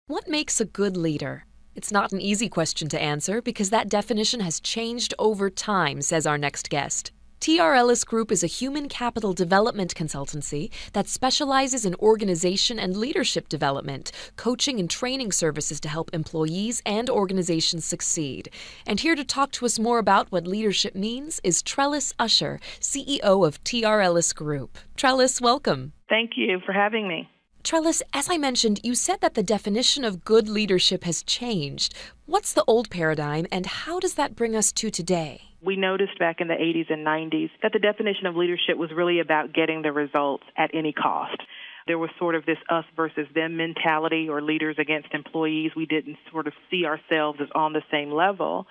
What makes a good leader? It's not an easy question to answer because that definition has changed over time, says our next guest. TR Ellis Group is a human capital development consultancy that specializes in organization and leadership development, coaching and training services to help employees and organizations succeed. And here to talk to us more about what leadership means is Trellis Usher, CEO of TR Ellis Group. Trellis, welcome. Thank you for having me. Trellis, as I mentioned, you said that the definition of good leadership has changed. What's the old paradigm, and how does that bring us to today? We noticed back in the 80s and 90s that the definition of leadership was really about getting the results at any cost. There was sort of this us versus them mentality, or leaders against employees. We didn't sort of see ourselves as on the same level.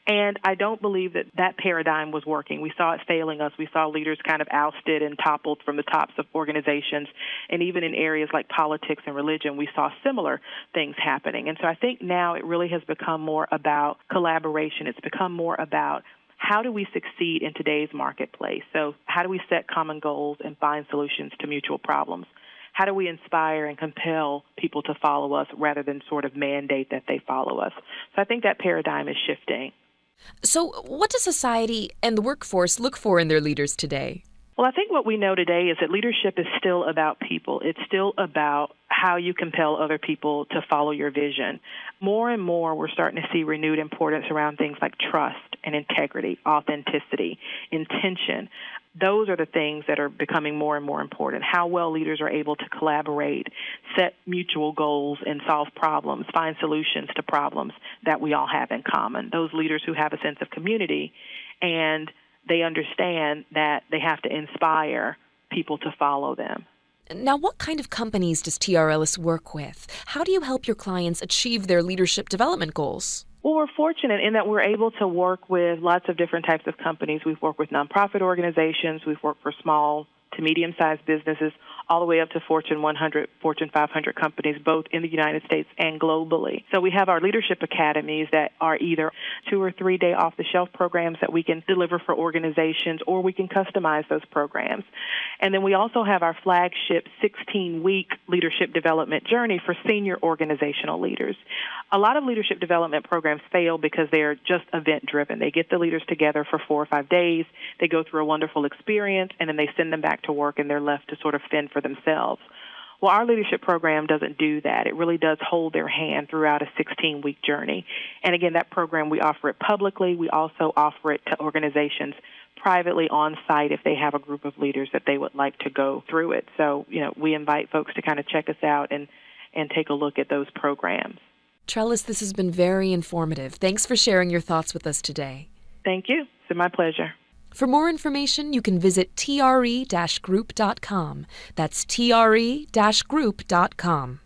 And I don't believe that that paradigm was working. We saw it failing us. We saw leaders kind of ousted and toppled from the tops of organizations. And even in areas like politics and religion, we saw similar things happening. And so I think now it really has become more about collaboration. It's become more about how do we succeed in today's marketplace? So how do we set common goals and find solutions to mutual problems? How do we inspire and compel people to follow us rather than sort of mandate that they follow us? So I think that paradigm is shifting. So what does society and the workforce look for in their leaders today? Well, I think what we know today is that leadership is still about people. It's still about how you compel other people to follow your vision. More and more, we're starting to see renewed importance around things like trust and integrity, authenticity, intention. Those are the things that are becoming more and more important. How well leaders are able to collaborate, set mutual goals, and solve problems, find solutions to problems that we all have in common. Those leaders who have a sense of community, and they understand that they have to inspire people to follow them. Now, what kind of companies does TR Ellis work with? How do you help your clients achieve their leadership development goals? Well, we're fortunate in that we're able to work with lots of different types of companies. We've worked with nonprofit organizations. We've worked for small to medium-sized businesses, all the way up to Fortune 100, Fortune 500 companies, both in the United States and globally. So we have our leadership academies that are either 2 or 3 day off-the-shelf programs that we can deliver for organizations, or we can customize those programs. And then we also have our flagship 16-week leadership development journey for senior organizational leaders. A lot of leadership development programs fail because they're just event-driven. They get the leaders together for 4 or 5 days, they go through a wonderful experience, and then they send them back to work, and they're left to sort of fend for themselves. Well, our leadership program doesn't do that. It really does hold their hand throughout a 16-week journey. And again, that program, we offer it publicly. We also offer it to organizations privately on site if they have a group of leaders that they would like to go through it. So, we invite folks to kind of check us out and take a look at those programs. Trellis, this has been very informative. Thanks for sharing your thoughts with us today. Thank you. It's been my pleasure. For more information, you can visit tre-group.com. That's tre-group.com.